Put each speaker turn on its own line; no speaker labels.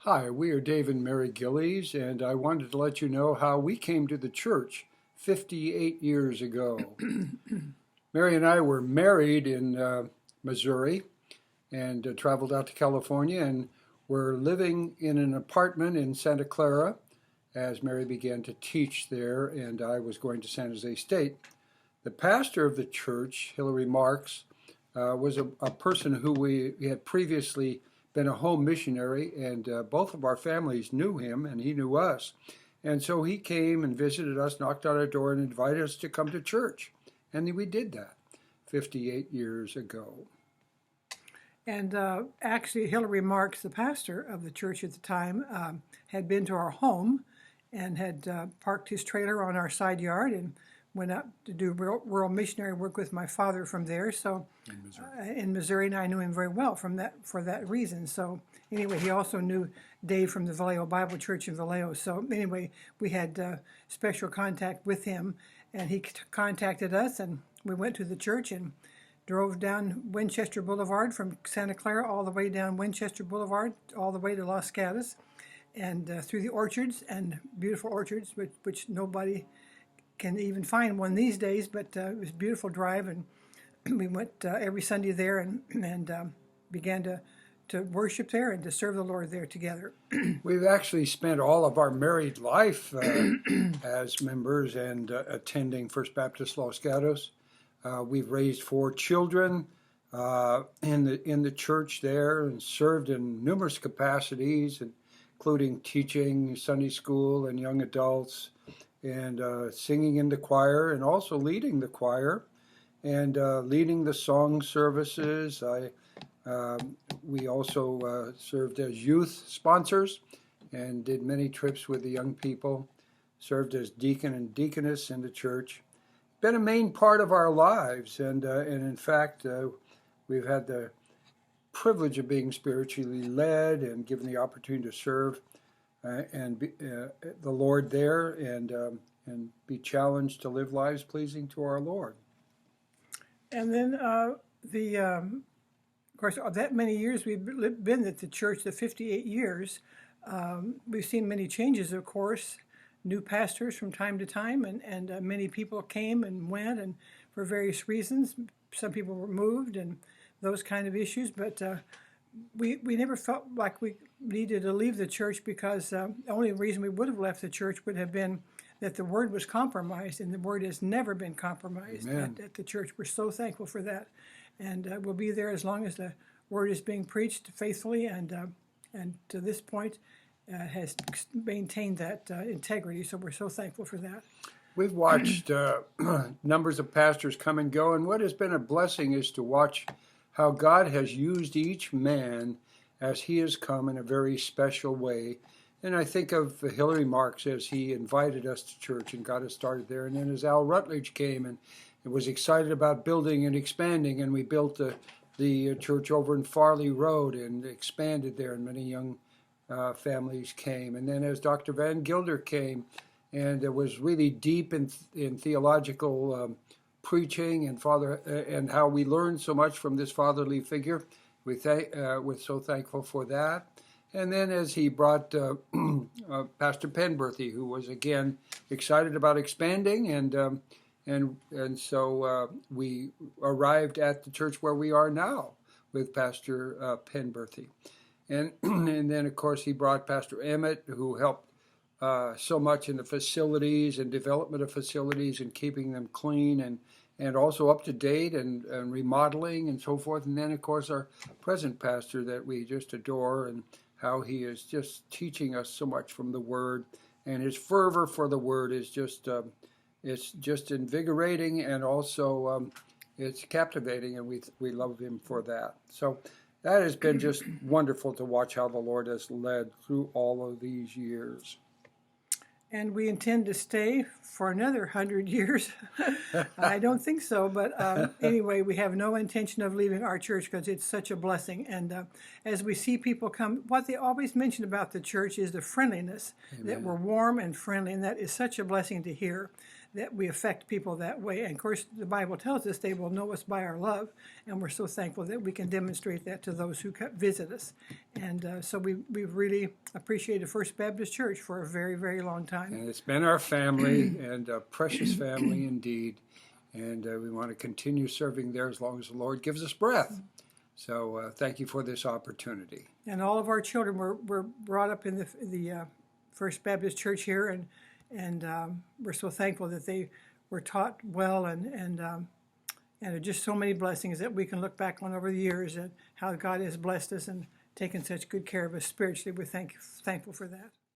Hi, we are Dave and Mary Gillies, and I wanted to let you know how we came to the church 58 years ago. Mary and I were married in Missouri and traveled out to California and were living in an apartment in Santa Clara as Mary began to teach there, and I was going to San Jose State. The pastor of the church, Hillary Marks, was a person who we had previously been a home missionary, and both of our families knew him, and he knew us. And so he came and visited us, knocked on our door, and invited us to come to church. And we did that 58 years ago.
And actually, Hillary Marks, the pastor of the church at the time, had been to our home and had parked his trailer on our side yard and went out to do rural missionary work with my father from there. So in Missouri, and I knew him very well for that reason. So anyway, he also knew Dave from the Vallejo Bible Church in Vallejo. So anyway, we had special contact with him, and he contacted us, and we went to the church and drove down Winchester Boulevard from Santa Clara all the way down Winchester Boulevard all the way to Los Gatos, and through the orchards, and beautiful orchards, which nobody can even find one these days, but it was a beautiful drive, and we went every Sunday there and began to worship there and to serve the Lord there together.
We've actually spent all of our married life as members and attending First Baptist Los Gatos. We've raised 4 children in the church there and served in numerous capacities, including teaching Sunday school and young adults, and singing in the choir, and also leading the choir, and leading the song services. We also served as youth sponsors and did many trips with the young people, served as deacon and deaconess in the church. Been a main part of our lives, and in fact, we've had the privilege of being spiritually led and given the opportunity to serve and be, the Lord there, and be challenged to live lives pleasing to our Lord.
And then of course, that many years we've been at the church, the 58 years, we've seen many changes, of course, new pastors from time to time, and many people came and went, and for various reasons. Some people were moved and those kind of issues, but we never felt like we needed to leave the church, because the only reason we would have left the church would have been that the word was compromised, and the word has never been compromised at the church. We're so thankful for that, and we'll be there as long as the word is being preached faithfully, and to this point has maintained that integrity. So we're so thankful for that.
We've watched numbers of pastors come and go, and what has been a blessing is to watch how God has used each man as he has come in a very special way. And I think of Hillary Marks as he invited us to church and got us started there. And then as Al Rutledge came and was excited about building and expanding, and we built the church over in Farley Road and expanded there, and many young families came. And then as Dr. Van Gilder came, and it was really deep in theological preaching, and how we learned so much from this fatherly figure. We're so thankful for that. And then as he brought Pastor Penberthy, who was again excited about expanding, and so we arrived at the church where we are now with Pastor Penberthy. And then of course he brought Pastor Emmett, who helped so much in the facilities and development of facilities and keeping them clean and also up to date and remodeling and so forth. And then, of course, our present pastor that we just adore, and how he is just teaching us so much from the Word. And his fervor for the Word is just it's just invigorating, and also it's captivating, and we love him for that. So that has been just wonderful to watch how the Lord has led through all of these years.
And we intend to stay for another 100 years. I don't think so, but anyway, we have no intention of leaving our church, because it's such a blessing. And as we see people come, what they always mention about the church is the friendliness. Amen. That we're warm and friendly, and that is such a blessing to hear. that we affect people that way. And of course, the Bible tells us they will know us by our love, and we're so thankful that we can demonstrate that to those who visit us. And so we really appreciated First Baptist Church for a very, very long time.
And it's been our family, and a precious family indeed. And we want to continue serving there as long as the Lord gives us breath. So thank you for this opportunity.
And all of our children were brought up in the First Baptist Church here, and we're so thankful that they were taught well, and there are just so many blessings that we can look back on over the years and how God has blessed us and taken such good care of us spiritually. We're thankful for that.